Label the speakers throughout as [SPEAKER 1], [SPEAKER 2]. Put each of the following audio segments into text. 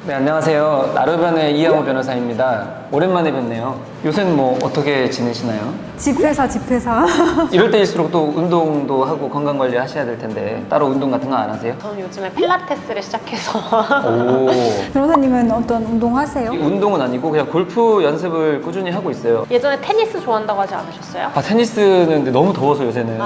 [SPEAKER 1] 네, 안녕하세요. 나르변의 이양호 변호사입니다. 오랜만에 뵙네요. 요새는 뭐 어떻게 지내시나요?
[SPEAKER 2] 집회사.
[SPEAKER 1] 이럴 때일수록 또 운동도 하고 건강관리 하셔야 될 텐데 따로 운동 같은 거 안 하세요?
[SPEAKER 3] 저는 요즘에 필라테스를 시작해서
[SPEAKER 1] 오.
[SPEAKER 2] 변호사님은 어떤 운동 하세요?
[SPEAKER 1] 운동은 아니고 그냥 골프 연습을 꾸준히 하고 있어요.
[SPEAKER 3] 예전에 테니스 좋아한다고 하지 않으셨어요?
[SPEAKER 1] 테니스는 근데 너무 더워서 요새는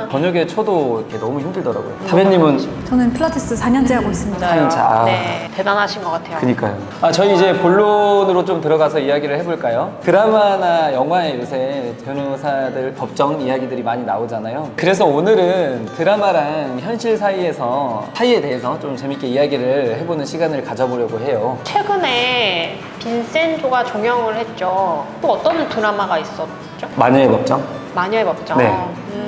[SPEAKER 1] 저녁에 쳐도 이렇게 너무 힘들더라고요. 타배님은
[SPEAKER 2] 저는 필라테스 4년째 하고 있습니다.
[SPEAKER 1] 사연차.
[SPEAKER 3] 네, 대단하신 것 같아요.
[SPEAKER 1] 그니까요. 저희 이제 본론으로 좀 들어가서 이야기를 해볼까요? 드라마나 영화에 요새 변호사들 법정 이야기들이 많이 나오잖아요. 그래서 오늘은 드라마랑 현실 사이에 대해서 좀 재밌게 이야기를 해보는 시간을 가져보려고 해요.
[SPEAKER 3] 최근에 빈센조가 종영을 했죠. 또 어떤 드라마가 있었죠?
[SPEAKER 1] 마녀의 법정?
[SPEAKER 3] 마녀의 법정.
[SPEAKER 1] 네.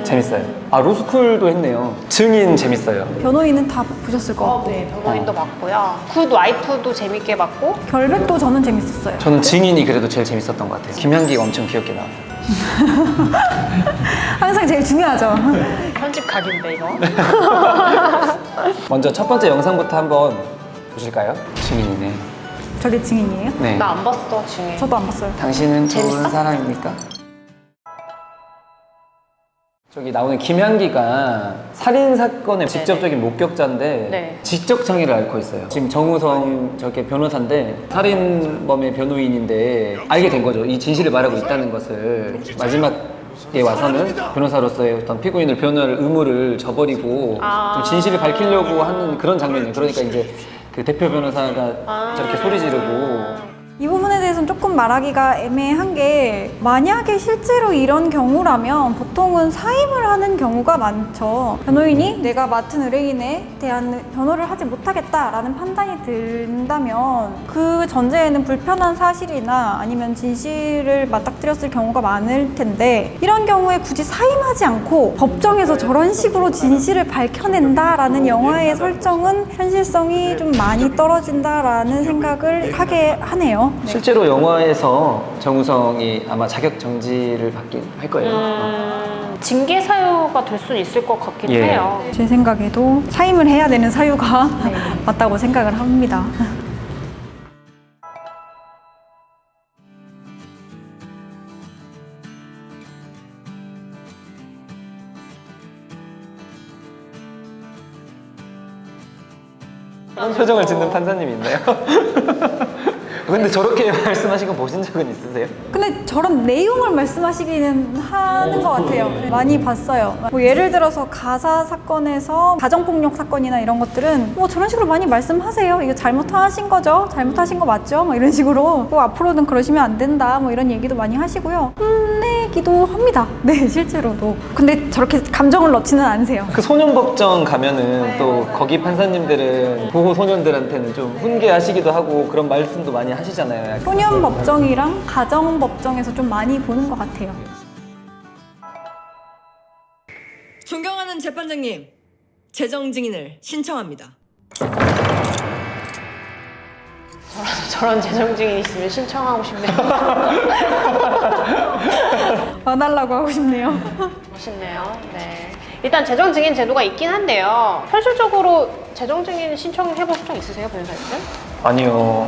[SPEAKER 1] 재밌어요. 로스쿨도 했네요. 증인 재밌어요.
[SPEAKER 2] 변호인은 다 보셨을 것 같고
[SPEAKER 3] 네, 변호인도 봤고요. 굿 와이프도 재밌게 봤고.
[SPEAKER 2] 결백도 저는 재밌었어요.
[SPEAKER 1] 저는 증인이 그래도 제일 재밌었던 것 같아요. 김향기가 엄청 귀엽게 나와요.
[SPEAKER 2] 항상 제일 중요하죠.
[SPEAKER 3] 편집 각인데 이거.
[SPEAKER 1] 먼저 첫 번째 영상부터 한번 보실까요? 증인이네.
[SPEAKER 2] 저게 증인이에요?
[SPEAKER 1] 네.
[SPEAKER 3] 나 안 봤어, 중에.
[SPEAKER 2] 저도 안 봤어요.
[SPEAKER 1] 당신은 좋은
[SPEAKER 3] 재밌어?
[SPEAKER 1] 사람입니까? 저기 나오는 김향기가 살인 사건의 직접적인 목격자인데
[SPEAKER 3] 네.
[SPEAKER 1] 지적 장애를 앓고 있어요. 지금 정우성 저게 변호사인데 살인범의 변호인인데 알게 된 거죠. 이 진실을 말하고 있다는 것을 마지막에 와서는 변호사로서의 어떤 피고인을 변호할 의무를 저버리고 좀 진실을 밝히려고 하는 그런 장면이에요. 그러니까 이제 그 대표 변호사가 저렇게 소리 지르고.
[SPEAKER 2] 이 부분에 대해서는 조금 말하기가 애매한 게 만약에 실제로 이런 경우라면 보통은 사임을 하는 경우가 많죠. 변호인이 내가 맡은 의뢰인에 대한 변호를 하지 못하겠다라는 판단이 든다면 그 전제에는 불편한 사실이나 아니면 진실을 맞닥뜨렸을 경우가 많을 텐데 이런 경우에 굳이 사임하지 않고 법정에서 저런 식으로 진실을 밝혀낸다라는 영화의 설정은 현실성이 좀 많이 떨어진다라는 생각을 하게 하네요. 네.
[SPEAKER 1] 실제로 영화에서 정우성이 아마 자격 정지를 받긴 할 거예요.
[SPEAKER 3] 징계 사유가 될 수는 있을 것 같긴
[SPEAKER 1] 예.
[SPEAKER 3] 해요.
[SPEAKER 2] 제 생각에도 사임을 해야 되는 사유가 맞다고 생각을 합니다.
[SPEAKER 1] 그런 표정을 짓는 판사님이 있나요? 근데 저렇게 말씀하신 거 보신 적은 있으세요?
[SPEAKER 2] 근데 저런 내용을 말씀하시기는 하는 것 같아요. 많이 봤어요. 뭐 예를 들어서 가사 사건에서 가정폭력 사건이나 이런 것들은 뭐 저런 식으로 많이 말씀하세요. 이거 잘못하신 거죠? 잘못하신 거 맞죠? 뭐 이런 식으로 뭐 앞으로는 그러시면 안 된다. 뭐 이런 얘기도 많이 하시고요. 혼내기도 합니다. 네, 실제로도. 근데 저렇게 감정을 넣지는 않으세요.
[SPEAKER 1] 그 소년법정 가면은 또 거기 판사님들은 보호 소년들한테는 좀 훈계하시기도 하고 그런 말씀도 많이 하시잖아요. 약간.
[SPEAKER 2] 소년법정이랑 가정법정에서 좀 많이 보는 것 같아요.
[SPEAKER 4] 존경하는 재판장님, 재정 증인을 신청합니다.
[SPEAKER 3] 저런 재정 증인 있으면 신청하고 싶네요.
[SPEAKER 2] 와달라고 하고 싶네요.
[SPEAKER 3] 멋있네요. 네. 일단 재정 증인 제도가 있긴 한데요. 현실적으로 재정 증인 신청해 보신 적 있으세요, 변호사님?
[SPEAKER 1] 아니요.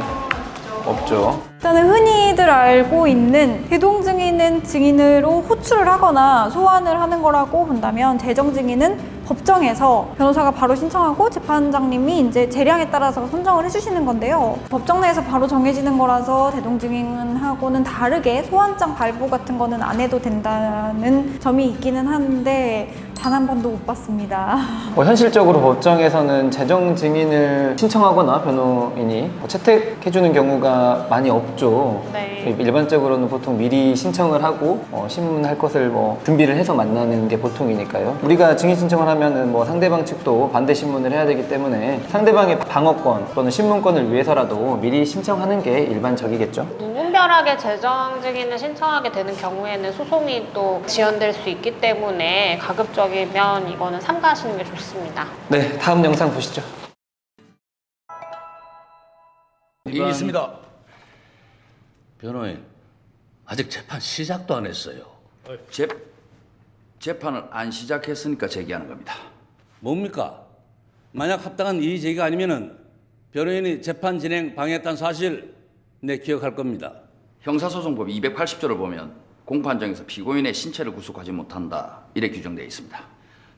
[SPEAKER 1] 없죠.
[SPEAKER 2] 일단은 흔히들 알고 있는 대동증인은 증인으로 호출을 하거나 소환을 하는 거라고 본다면 재정증인은 법정에서 변호사가 바로 신청하고 재판장님이 이제 재량에 따라서 선정을 해주시는 건데요. 법정 내에서 바로 정해지는 거라서 대동증인하고는 다르게 소환장 발부 같은 거는 안 해도 된다는 점이 있기는 한데 단 한 번도 못 봤습니다.
[SPEAKER 1] 현실적으로 법정에서는 재정 증인을 신청하거나 변호인이 채택해주는 경우가 많이 없죠.
[SPEAKER 3] 네.
[SPEAKER 1] 일반적으로는 보통 미리 신청을 하고 신문할 것을 준비를 해서 만나는 게 보통이니까요. 우리가 증인 신청을 하면은 상대방 측도 반대 신문을 해야 되기 때문에 상대방의 방어권 또는 신문권을 위해서라도 미리 신청하는 게 일반적이겠죠.
[SPEAKER 3] 무분별하게 재정 증인을 신청하게 되는 경우에는 소송이 또 지연될 수 있기 때문에 가급적이면 이거는 삼가하시는 게 좋습니다.
[SPEAKER 1] 네, 다음 영상 보시죠.
[SPEAKER 5] 이게 있습니다. 변호인, 아직 재판 시작도 안 했어요.
[SPEAKER 6] 재판을 안 시작했으니까 제기하는 겁니다.
[SPEAKER 5] 뭡니까? 만약 합당한 이의 제기가 아니면은 변호인이 재판 진행 방해했다는 사실 기억할 겁니다.
[SPEAKER 6] 형사소송법 280조를 보면 공판장에서 피고인의 신체를 구속하지 못한다 이래 규정되어 있습니다.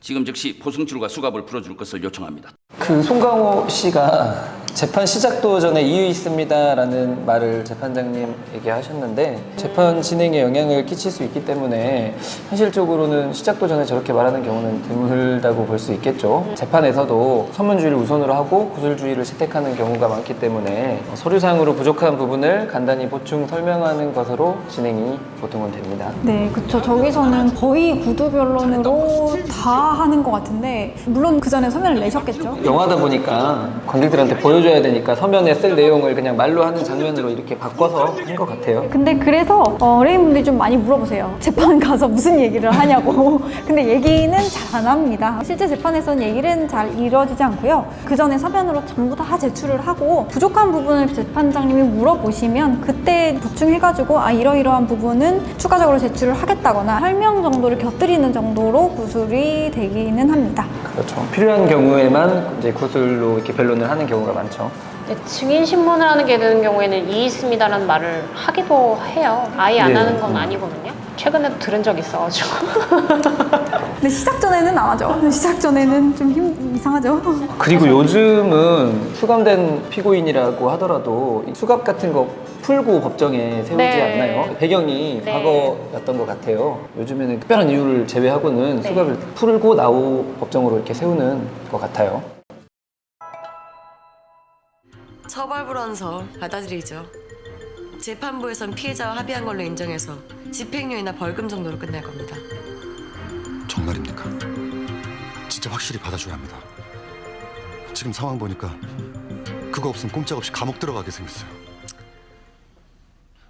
[SPEAKER 6] 지금 즉시 포승줄과 수갑을 풀어줄 것을 요청합니다.
[SPEAKER 1] 그 송강호 씨가 재판 시작도 전에 이유 있습니다라는 말을 재판장님에게 하셨는데 재판 진행에 영향을 끼칠 수 있기 때문에 현실적으로는 시작도 전에 저렇게 말하는 경우는 드물다고 볼 수 있겠죠. 재판에서도 선문주의를 우선으로 하고 구술주의를 채택하는 경우가 많기 때문에 서류상으로 부족한 부분을 간단히 보충 설명하는 것으로 진행이 보통은 됩니다.
[SPEAKER 2] 네, 그쵸. 저기서는 거의 구두 변론으로 다 하는 것 같은데 물론 그 전에 서면을 내셨겠죠?
[SPEAKER 1] 영화다 보니까 관객들한테 보여줘야 되니까 서면에 쓸 내용을 그냥 말로 하는 장면으로 이렇게 바꿔서 한 것 같아요.
[SPEAKER 2] 근데 그래서 의뢰인분들이 좀 많이 물어보세요. 재판 가서 무슨 얘기를 하냐고. 근데 얘기는 잘 안 합니다. 실제 재판에서는 얘기는 잘 이루어지지 않고요. 그 전에 서면으로 전부 다 제출을 하고 부족한 부분을 재판장님이 물어보시면 그때 보충해가지고 이러이러한 부분은 추가적으로 제출을 하겠다거나 설명 정도를 곁들이는 정도로 구술이 되기는 합니다.
[SPEAKER 1] 그렇죠. 필요한 경우에만 이제 구술로 이렇게 변론을 하는 경우가 많죠.
[SPEAKER 3] 네, 증인 신문을 하는 게 되는 경우에는 이의 있습니다라는 말을 하기도 해요. 아예 안
[SPEAKER 1] 네.
[SPEAKER 3] 하는 건 아니거든요. 최근에도 들은 적이 있어가지고.
[SPEAKER 2] 근데 시작 전에는 안 하죠. 시작 전에는 좀 이상하죠.
[SPEAKER 1] 그리고 요즘은 수감된 피고인이라고 하더라도 이 수갑 같은 거 풀고 법정에 세우지
[SPEAKER 3] 네.
[SPEAKER 1] 않나요? 배경이
[SPEAKER 3] 네.
[SPEAKER 1] 과거였던 것 같아요. 요즘에는 특별한 이유를 제외하고는
[SPEAKER 3] 네.
[SPEAKER 1] 수갑을 풀고 법정으로 이렇게 세우는 것 같아요.
[SPEAKER 4] 처벌 불원서 받아들이죠. 재판부에선 피해자와 합의한 걸로 인정해서 집행유예나 벌금 정도로 끝날 겁니다.
[SPEAKER 7] 정말입니까? 진짜 확실히 받아줘야 합니다. 지금 상황 보니까 그거 없으면 꼼짝없이 감옥 들어가게 생겼어요.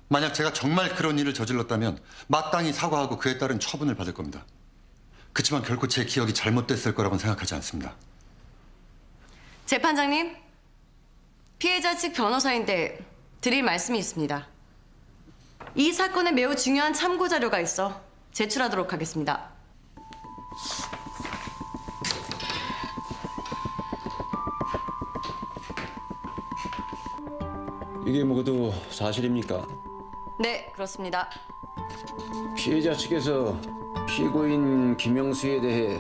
[SPEAKER 7] 만약 제가 정말 그런 일을 저질렀다면 마땅히 사과하고 그에 따른 처분을 받을 겁니다. 그렇지만 결코 제 기억이 잘못됐을 거라고는 생각하지 않습니다.
[SPEAKER 4] 재판장님, 피해자 측 변호사인데 드릴 말씀이 있습니다. 이 사건에 매우 중요한 참고 자료가 있어 제출하도록 하겠습니다.
[SPEAKER 8] 이게 모두 사실입니까?
[SPEAKER 4] 네, 그렇습니다.
[SPEAKER 8] 피해자 측에서 피고인 김영수에 대해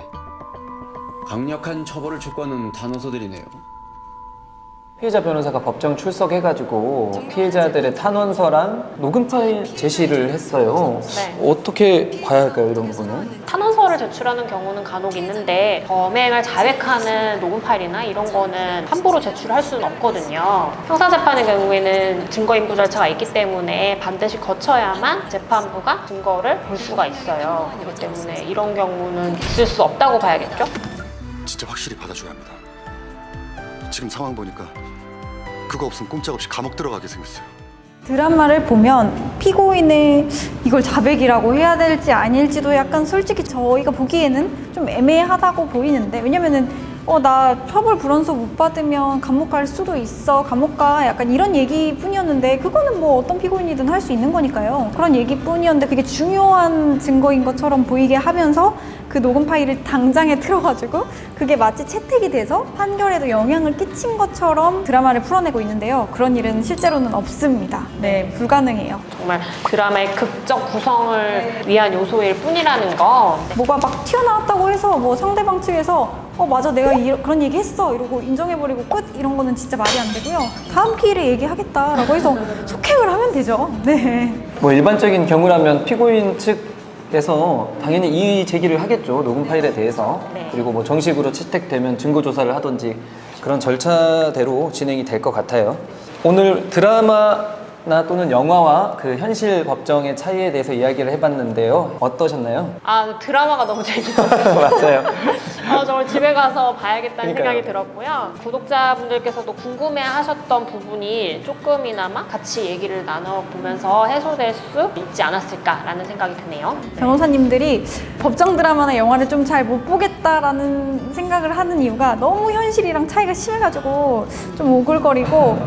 [SPEAKER 8] 강력한 처벌을 촉구하는 탄원서들이네요.
[SPEAKER 1] 피해자 변호사가 법정 출석해가지고 피해자들의 탄원서랑 녹음 파일 제시를 했어요.
[SPEAKER 3] 네.
[SPEAKER 1] 어떻게 봐야 할까요, 이런 부분은?
[SPEAKER 3] 탄원서를 제출하는 경우는 간혹 있는데 범행을 자백하는 녹음 파일이나 이런 거는 함부로 제출할 수는 없거든요. 형사재판의 경우에는 증거인부 절차가 있기 때문에 반드시 거쳐야만 재판부가 증거를 볼 수가 있어요. 그렇기 때문에 이런 경우는 있을 수 없다고 봐야겠죠?
[SPEAKER 7] 진짜 확실히 받아줘야 합니다. 지금 상황 보니까 그거 없으면 꼼짝없이 감옥 들어가게 생겼어요.
[SPEAKER 2] 드라마를 보면 피고인의 이걸 자백이라고 해야 될지 아닐지도 약간 솔직히 저희가 보기에는 좀 애매하다고 보이는데 왜냐면은 나 처벌 불원서 못 받으면 감옥 갈 수도 있어 감옥 가 약간 이런 얘기뿐이었는데 그거는 뭐 어떤 피고인이든 할 수 있는 거니까요. 그런 얘기뿐이었는데 그게 중요한 증거인 것처럼 보이게 하면서 그 녹음 파일을 당장에 틀어가지고 그게 마치 채택이 돼서 판결에도 영향을 끼친 것처럼 드라마를 풀어내고 있는데요. 그런 일은 실제로는 없습니다. 네, 불가능해요.
[SPEAKER 3] 정말 드라마의 극적 구성을 위한 요소일 뿐이라는 거.
[SPEAKER 2] 뭐가 막 튀어나왔다고 해서 뭐 상대방 측에서 맞아 내가 그런 얘기 했어 이러고 인정해버리고 끝 이런 거는 진짜 말이 안 되고요. 다음 기회에 얘기하겠다라고 해서 속행을 하면 되죠. 네.
[SPEAKER 1] 뭐 일반적인 경우라면 피고인 측에서 당연히 이의 제기를 하겠죠. 녹음 파일에 대해서.
[SPEAKER 3] 네.
[SPEAKER 1] 그리고 뭐 정식으로 채택되면 증거 조사를 하든지 그런 절차대로 진행이 될 것 같아요. 오늘 드라마나 또는 영화와 그 현실 법정의 차이에 대해서 이야기를 해봤는데요. 어떠셨나요?
[SPEAKER 3] 드라마가 너무 재밌었어요.
[SPEAKER 1] 맞아요.
[SPEAKER 3] 정말 집에 가서 봐야겠다는
[SPEAKER 1] 그러니까요.
[SPEAKER 3] 생각이 들었고요. 구독자분들께서도 궁금해하셨던 부분이 조금이나마 같이 얘기를 나눠보면서 해소될 수 있지 않았을까라는 생각이 드네요.
[SPEAKER 2] 변호사님들이 법정 드라마나 영화를 좀 잘 못 보겠다라는 생각을 하는 이유가 너무 현실이랑 차이가 심해가지고 좀 오글거리고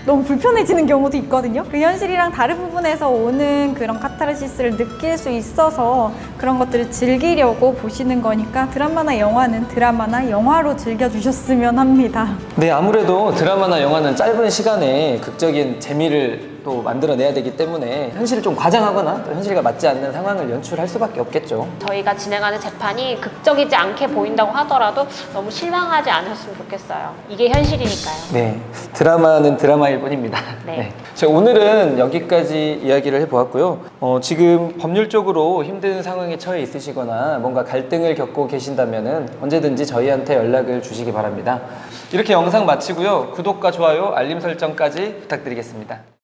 [SPEAKER 2] 너무 불편해지는 경우도 있거든요. 그 현실이랑 다른 부분에서 오는 그런 카타르시스를 느낄 수 있어서 그런 것들을 즐기려고 보시는 거니까 드라마나 영화는 드라마나 영화로 즐겨주셨으면 합니다.
[SPEAKER 1] 네, 아무래도 드라마나 영화는 짧은 시간에 극적인 재미를 또 만들어내야 되기 때문에 현실을 좀 과장하거나 또 현실과 맞지 않는 상황을 연출할 수밖에 없겠죠.
[SPEAKER 3] 저희가 진행하는 재판이 극적이지 않게 보인다고 하더라도 너무 실망하지 않으셨으면 좋겠어요. 이게 현실이니까요.
[SPEAKER 1] 네, 드라마는 드라마일 뿐입니다.
[SPEAKER 3] 네.
[SPEAKER 1] 자, 오늘은 여기까지 이야기를 해보았고요. 지금 법률적으로 힘든 상황에 처해 있으시거나 뭔가 갈등을 겪고 계신다면 언제든지 저희한테 연락을 주시기 바랍니다. 이렇게 영상 마치고요. 구독과 좋아요, 알림 설정까지 부탁드리겠습니다.